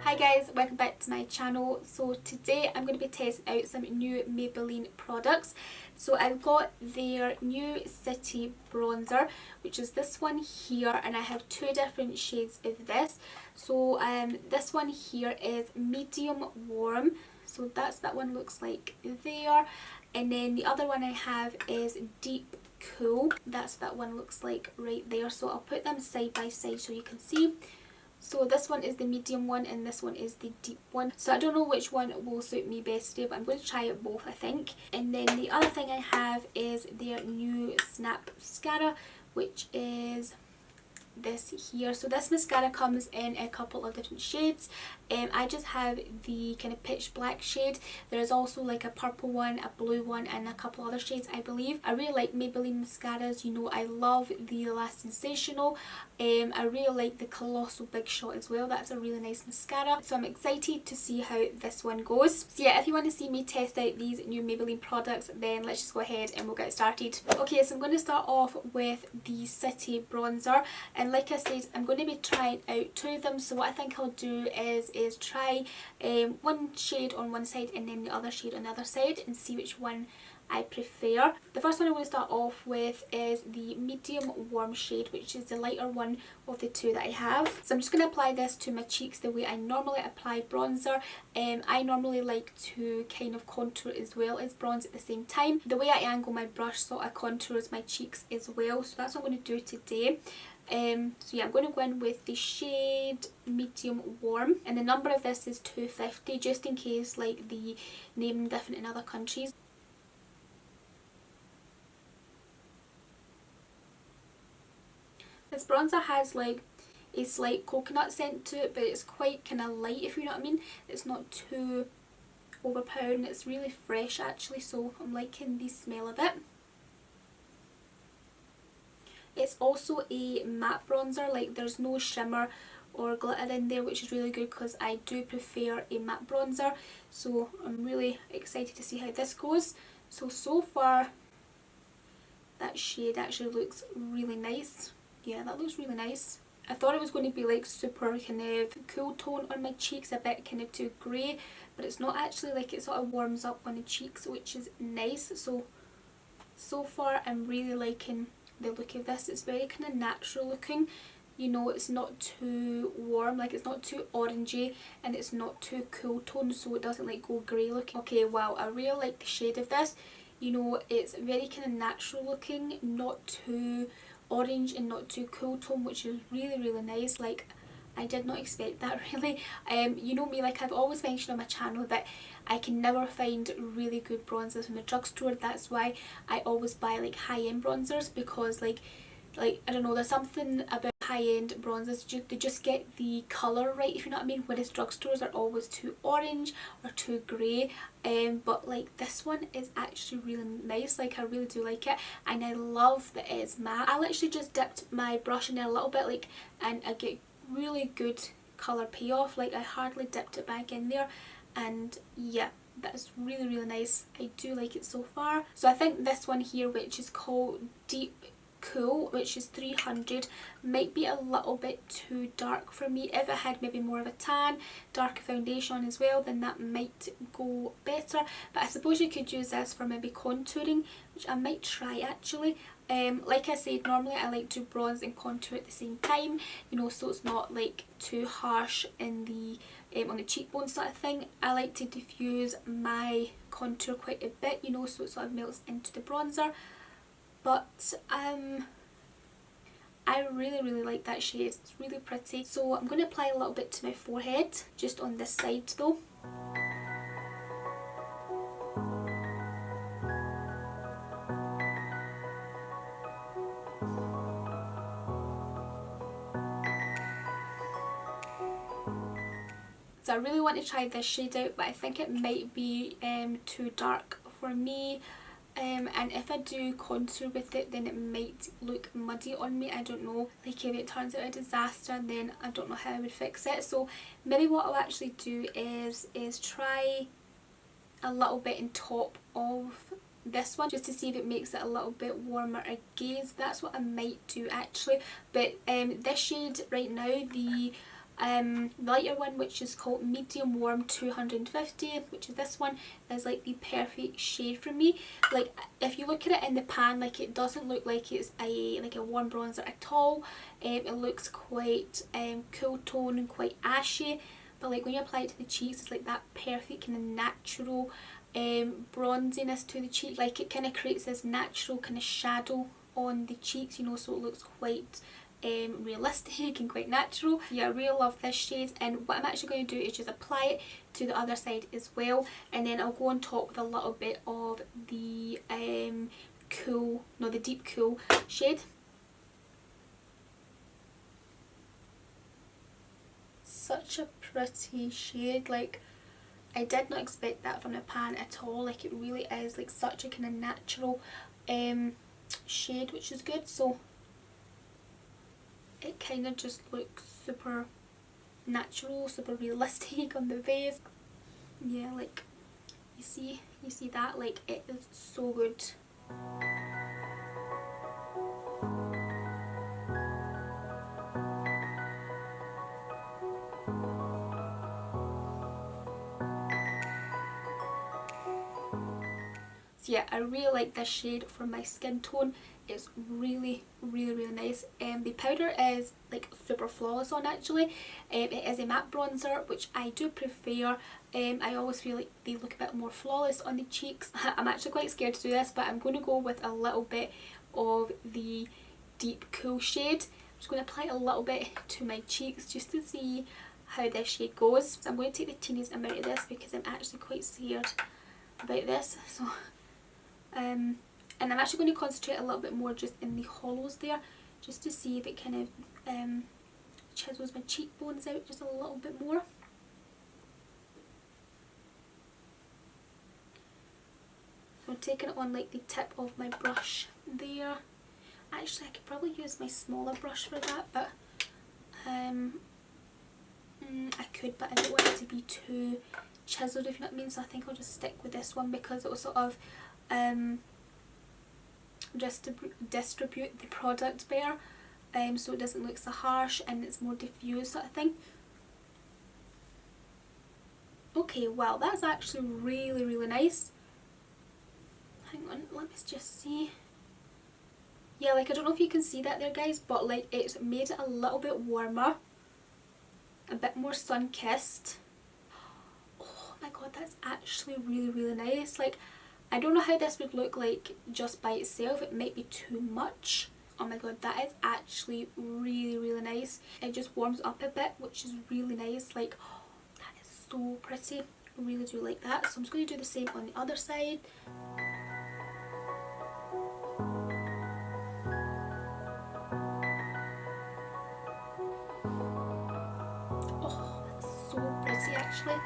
Hi guys, welcome back to my channel. So today I'm going to be testing out some new Maybelline products. So I've got their new City Bronzer, which is this one here, and I have two different shades of this. So this one here is medium warm, so that one looks like there, and then the other one I have is deep cool. That one looks like right there. So I'll put them side by side so you can see. So this one is the medium one and this one is the deep one. So I don't know which one will suit me best today, but I'm going to try it both, I think. And then the other thing I have is their new Snapscara, which is this here. So this mascara comes in a couple of different shades. I just have the kind of pitch black shade. There's also like a purple one, a blue one, and a couple other shades I believe. I really like Maybelline mascaras. You know, I love the Last Sensational. I really like the Colossal Big Shot as well. That's a really nice mascara. So I'm excited to see how this one goes. So yeah, if you want to see me test out these new Maybelline products, then let's just go ahead and we'll get started. Okay, so I'm going to start off with the City Bronzer, and like I said, I'm going to be trying out two of them. So what I think I'll do is try one shade on one side and then the other shade on the other side and see which one I prefer. The first one I'm going to start off with is the medium warm shade, which is the lighter one of the two that I have. So I'm just going to apply this to my cheeks the way I normally apply bronzer. I normally like to kind of contour as well as bronze at the same time. The way I angle my brush sort of contours my cheeks as well, so that's what I'm going to do today. So yeah, I'm going to go in with the shade medium warm, and the number of this is 250, just in case like the name different in other countries. This bronzer has like a slight coconut scent to it, but it's quite kind of light, if you know what I mean. It's not too overpowering, it's really fresh actually, so I'm liking the smell of it. It's also a matte bronzer, like there's no shimmer or glitter in there, which is really good because I do prefer a matte bronzer. So I'm really excited to see how this goes. So far that shade actually looks really nice. Yeah, that looks really nice. I thought it was going to be like super kind of cool tone on my cheeks, a bit kind of too grey, but it's not actually. Like it sort of warms up on the cheeks, which is nice. So far I'm really liking the look of this. It's very kind of natural looking, you know, it's not too warm, like it's not too orangey, and it's not too cool tone, so it doesn't like go grey looking. Okay, wow, I really like the shade of this. You know, it's very kind of natural looking, not too orange and not too cool tone, which is really nice. Like I did not expect that really. You know me, like I've always mentioned on my channel that I can never find really good bronzers in the drugstore. That's why I always buy like high-end bronzers, because like I don't know, there's something about high-end bronzers, they just get the colour right, if you know what I mean, whereas drugstores are always too orange or too grey. But like this one is actually really nice, like I really do like it, and I love that it's matte. I literally just dipped my brush in there a little bit, like, and I get really good colour payoff. Like I hardly dipped it back in there, and yeah, that's really nice. I do like it so far. So I think this one here, which is called Deep Cool, which is 300, might be a little bit too dark for me. If it had maybe more of a tan, darker foundation on as well, then that might go better. But I suppose you could use this for maybe contouring, which I might try actually. Like I said, normally I like to bronze and contour at the same time, you know, so it's not like too harsh in the on the cheekbone sort of thing. I like to diffuse my contour quite a bit, you know, so it sort of melts into the bronzer. But I really like that shade. It's really pretty. So I'm going to apply a little bit to my forehead, just on this side though. So I really want to try this shade out, but I think it might be too dark for me. And if I do contour with it, then it might look muddy on me. I don't know, like if it turns out a disaster, then I don't know how I would fix it. So maybe what I'll actually do is try a little bit on top of this one, just to see if it makes it a little bit warmer again. So that's what I might do actually. But this shade right now, the The lighter one, which is called Medium Warm 250, which is this one, is like the perfect shade for me. Like if you look at it in the pan, like it doesn't look like it's a warm bronzer at all. It looks quite cool tone and quite ashy, but like when you apply it to the cheeks, it's like that perfect kind of natural bronziness to the cheek. Like it kind of creates this natural kind of shadow on the cheeks, you know, so it looks quite realistic and quite natural. Yeah, I really love this shade, and what I'm actually going to do is just apply it to the other side as well, and then I'll go on top with a little bit of the the deep cool shade. Such a pretty shade. Like I did not expect that from the pan at all. Like it really is like such a kind of natural shade, which is good. So it kind of just looks super natural, super realistic on the face. Yeah, like you see that, like it is so good. So yeah, I really like this shade for my skin tone. It's really nice. The powder is like super flawless on actually. It is a matte bronzer, which I do prefer. I always feel like they look a bit more flawless on the cheeks. I'm actually quite scared to do this, but I'm going to go with a little bit of the deep cool shade. I'm just going to apply a little bit to my cheeks just to see how this shade goes. So I'm going to take the teeniest amount of this because I'm actually quite scared about this. So and I'm actually going to concentrate a little bit more just in the hollows there, just to see if it kind of chisels my cheekbones out just a little bit more. So I'm taking it on like the tip of my brush there. Actually I could probably use my smaller brush for that, but I could, but I don't want it to be too chiseled, if you know what I mean, so I think I'll just stick with this one because it will sort of distribute the product better, so it doesn't look so harsh and it's more diffused sort of thing. Okay, well that's actually really nice. Hang on, let me just see. Yeah, like I don't know if you can see that there guys, but like it's made it a little bit warmer, a bit more sun-kissed. Oh my god, that's actually really nice. Like I don't know how this would look like just by itself. It might be too much. Oh my god, that is actually really nice. It just warms up a bit, which is really nice. Like, oh, that is so pretty. I really do like that. So I'm just going to do the same on the other side. Oh, that's so pretty actually.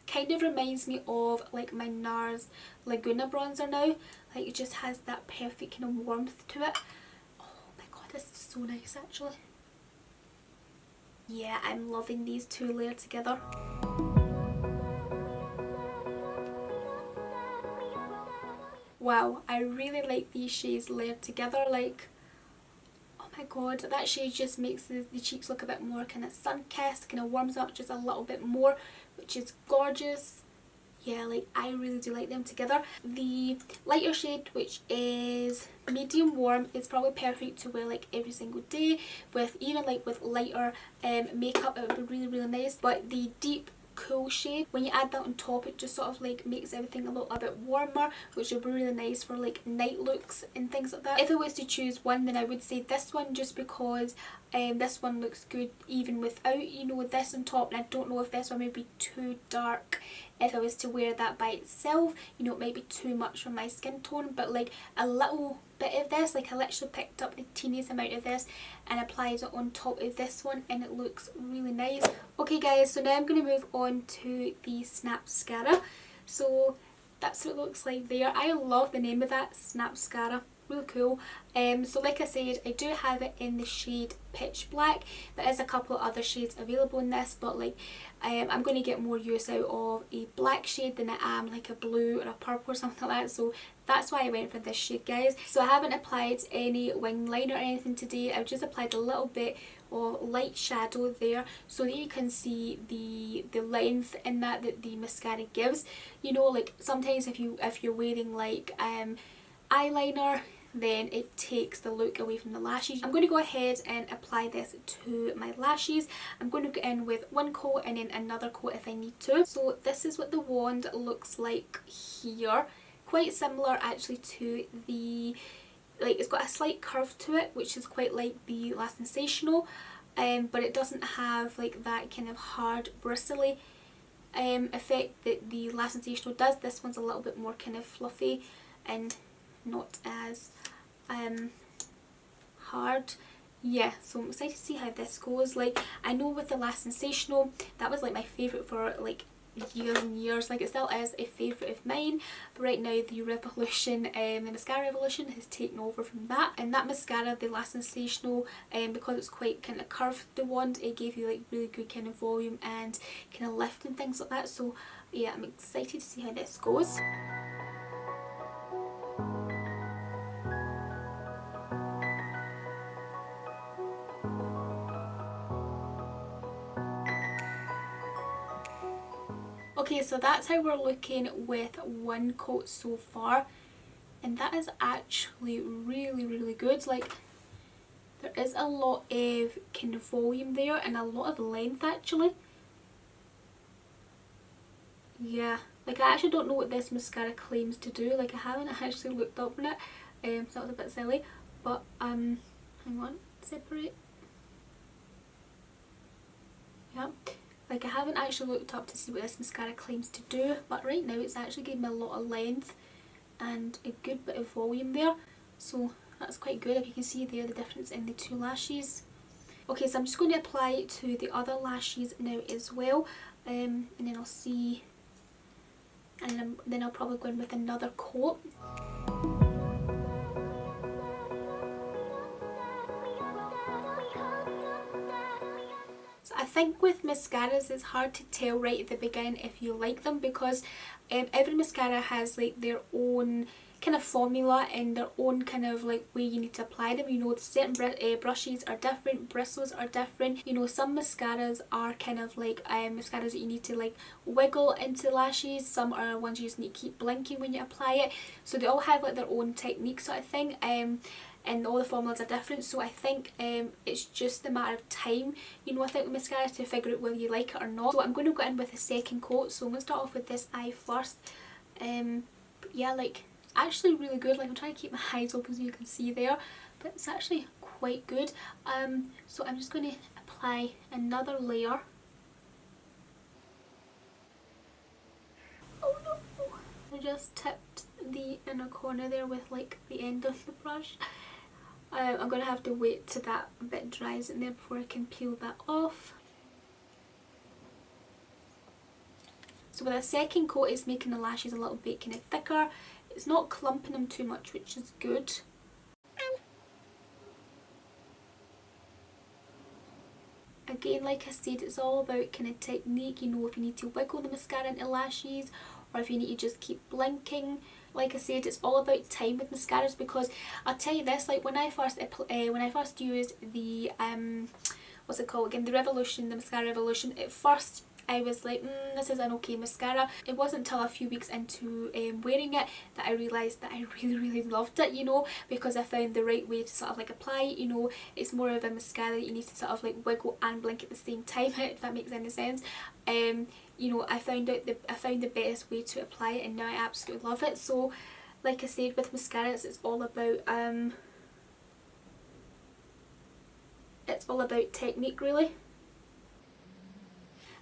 Kind of reminds me of like my NARS Laguna bronzer now. Like it just has that perfect kind of warmth to it. Oh my god, this is so nice actually. Yeah, I'm loving these two layered together. Wow, I really like these shades layered together. Like, oh my god, that shade just makes the cheeks look a bit more kind of sun-kissed, kind of warms up just a little bit more, which is gorgeous. Yeah, like I really do like them together. The lighter shade, which is medium warm, is probably perfect to wear like every single day with, even like with lighter makeup. It would be really nice. But the deep cool shade, when you add that on top, it just sort of like makes everything a little a bit warmer, which would be really nice for like night looks and things like that. If I was to choose one, then I would say this one, just because this one looks good even without, you know, this on top, and I don't know if this one would be too dark if I was to wear that by itself. You know, it might be too much for my skin tone, but like a little bit of this, like I literally picked up the teeniest amount of this and applied it on top of this one, and it looks really nice. Okay guys, so now I'm going to move on to the Snapscara. So that's what it looks like there. I love the name of that, Snapscara. really cool. So like I said, I do have it in the shade Pitch Black. There is a couple of other shades available in this, but like I'm going to get more use out of a black shade than I am like a blue or a purple or something like that, so that's why I went for this shade, guys. So I haven't applied any wing liner or anything today. I've just applied a little bit of light shadow there so that you can see the length in that the mascara gives. You know, like sometimes if you're wearing like eyeliner, then it takes the look away from the lashes. I'm going to go ahead and apply this to my lashes. I'm going to go in with one coat and then another coat if I need to. So this is what the wand looks like here. Quite similar actually to the, like it's got a slight curve to it, which is quite like the Last Sensational, but it doesn't have like that kind of hard bristly effect that the Last Sensational does. This one's a little bit more kind of fluffy and not as hard. Yeah, so I'm excited to see how this goes. Like I know with the Last Sensational, that was like my favourite for like years and years. Like it still is a favourite of mine, but right now the Revolution, the Mascara Revolution has taken over from that. And that mascara, the Last Sensational, because it's quite kind of curved, the wand, it gave you like really good kind of volume and kind of lift and things like that. So yeah, I'm excited to see how this goes. Okay, so that's how we're looking with one coat so far, and that is actually really good. Like there is a lot of kind of volume there and a lot of length actually. Yeah, like I actually don't know what this mascara claims to do. Like I haven't actually looked up on it, so that was a bit silly, but hang on, separate. Yeah, like I haven't actually looked up to see what this mascara claims to do, but right now it's actually giving me a lot of length and a good bit of volume there, so that's quite good. If you can see there the difference in the two lashes. Okay, so I'm just going to apply it to the other lashes now as well, and then I'll see, and then I'll probably go in with another coat. I think with mascaras it's hard to tell right at the beginning if you like them, because every mascara has like their own kind of formula and their own kind of like way you need to apply them. You know, certain brushes are different, bristles are different. You know, some mascaras are kind of like mascaras that you need to like wiggle into lashes. Some are ones you just need to keep blinking when you apply it. So they all have like their own technique sort of thing. And all the formulas are different, so I think it's just a matter of time, you know, I think with mascara, to figure out whether you like it or not. So I'm going to go in with a second coat, so I'm going to start off with this eye first. But yeah, like it's actually really good. Like I'm trying to keep my eyes open so you can see there, but it's actually quite good. So I'm just going to apply another layer. Oh no! I just tipped the inner corner there with like the end of the brush. I'm going to have to wait till that bit dries in there before I can peel that off. So with a second coat, it's making the lashes a little bit kind of thicker. It's not clumping them too much, which is good. Again, like I said, it's all about kind of technique. You know, if you need to wiggle the mascara into lashes, or if you need to just keep blinking. Like I said, it's all about time with mascaras, because I'll tell you this, like when I first used the what's it called again, the Revolution, the Mascara Revolution, at first I was like, this is an okay mascara. It wasn't until a few weeks into wearing it that I realised that I really loved it, you know, because I found the right way to sort of like apply it. You know, it's more of a mascara that you need to sort of like wiggle and blink at the same time, if that makes any sense. You know, I found the best way to apply it, and now I absolutely love it. So like I said, with mascaras, it's all about technique really.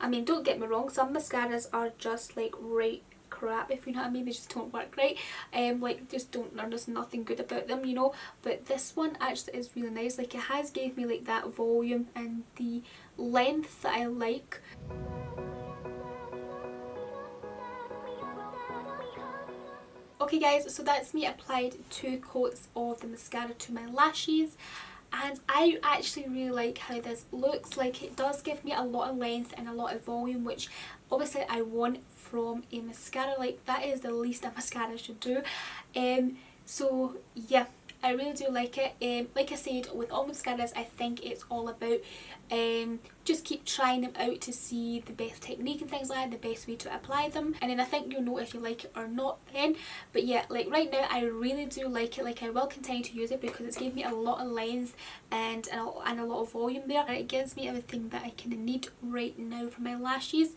I mean, don't get me wrong, some mascaras are just like right crap, if you know what I mean. They just don't work right, like just don't, there's nothing good about them, you know. But this one actually is really nice. Like it has gave me like that volume and the length that I like. Okay guys, so that's me applied 2 coats of the mascara to my lashes, and I actually really like how this looks. Like, it does give me a lot of length and a lot of volume, which obviously I want from a mascara. Like, that is the least a mascara should do. So yeah, I really do like it. Like I said, with all mascaras, I think it's all about just keep trying them out to see the best technique and things like that, the best way to apply them, and then I think you'll know if you like it or not then. But yeah, like right now I really do like it. Like, I will continue to use it because it's gave me a lot of length and a lot of volume there, and it gives me everything that I kind of need right now for my lashes.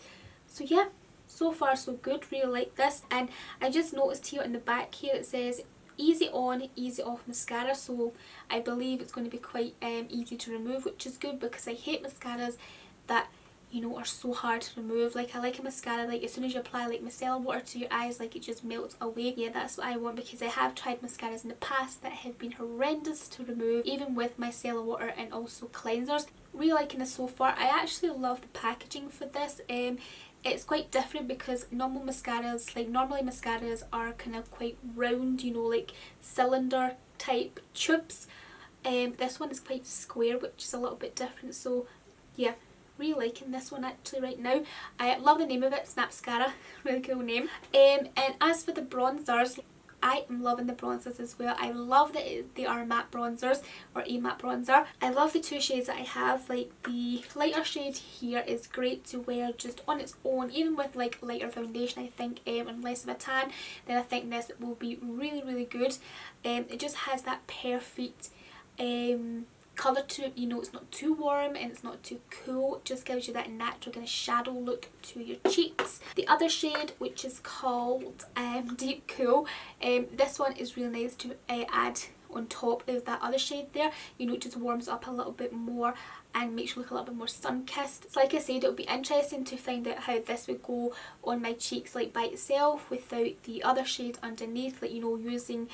So yeah, so far so good, really like this. And I just noticed here in the back here it says easy on, easy off mascara, so I believe it's going to be quite easy to remove, which is good because I hate mascaras that, you know, are so hard to remove. Like, I like a mascara, like, as soon as you apply like micellar water to your eyes, like, it just melts away. Yeah, that's what I want, because I have tried mascaras in the past that have been horrendous to remove, even with micellar water and also cleansers. Really liking this so far. I actually love the packaging for this. It's quite different because normally mascaras are kind of quite round, you know, like cylinder type tubes. This one is quite square, which is a little bit different. So yeah, really liking this one actually right now. I love the name of it, Snapscara, really cool name. And as for the bronzers, I am loving the bronzers as well. I love that they are matte bronzers, or a matte bronzer. I love the 2 shades that I have. Like, the lighter shade here is great to wear just on its own, even with like lighter foundation, I think, and less of a tan. Then I think this will be really, really good. It just has that perfect colour to it, you know, it's not too warm and it's not too cool. It just gives you that natural kind of shadow look to your cheeks. The other shade, which is called Deep Cool, this one is really nice to add on top of that other shade there. You know, it just warms up a little bit more and makes you look a little bit more sun-kissed. So like I said, it would be interesting to find out how this would go on my cheeks, like by itself, without the other shade underneath. Like, you know, using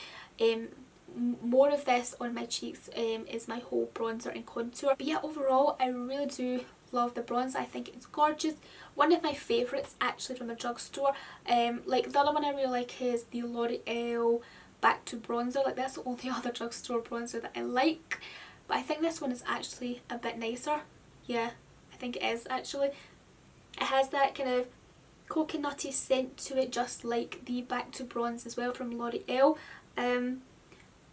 more of this on my cheeks is my whole bronzer and contour. But yeah, overall I really do love the bronzer. I think it's gorgeous. One of my favourites actually from a drugstore. Like, the other one I really like is the L'Oreal Back to Bronzer. Like, that's the only other drugstore bronzer that I like. But I think this one is actually a bit nicer. Yeah, I think it is actually. It has that kind of coconutty scent to it, just like the Back to Bronze as well from L'Oreal.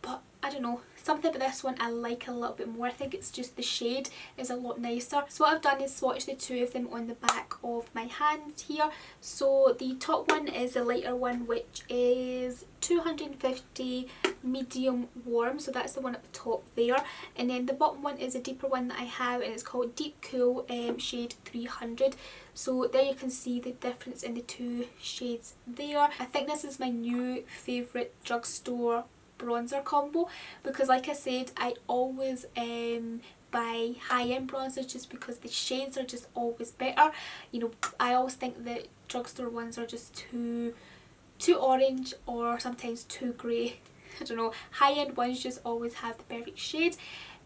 But I don't know, something about this one I like a little bit more. I think it's just the shade is a lot nicer. So what I've done is swatch the 2 of them on the back of my hand here. So the top one is a lighter one, which is 250 medium warm, so that's the one at the top there. And then the bottom one is a deeper one that I have, and it's called Deep Cool shade 300. So there you can see the difference in the 2 shades there. I think this is my new favourite drugstore bronzer combo, because like I said, I always buy high-end bronzers just because the shades are just always better. You know, I always think that drugstore ones are just too orange or sometimes too grey. I don't know, high-end ones just always have the perfect shade,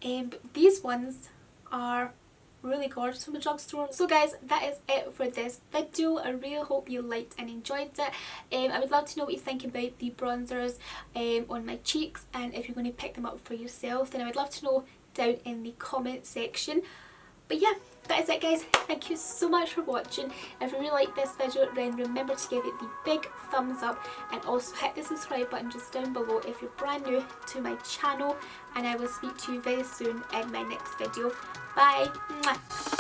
but these ones are really gorgeous from the drugstore. So guys, that is it for this video. I really hope you liked and enjoyed it. I would love to know what you think about the bronzers on my cheeks, and if you're going to pick them up for yourself, then I would love to know down in the comment section. But yeah, that is it guys. Thank you so much for watching. If you really like this video, then remember to give it the big thumbs up, and also hit the subscribe button just down below if you're brand new to my channel, and I will speak to you very soon in my next video. Bye! Mwah.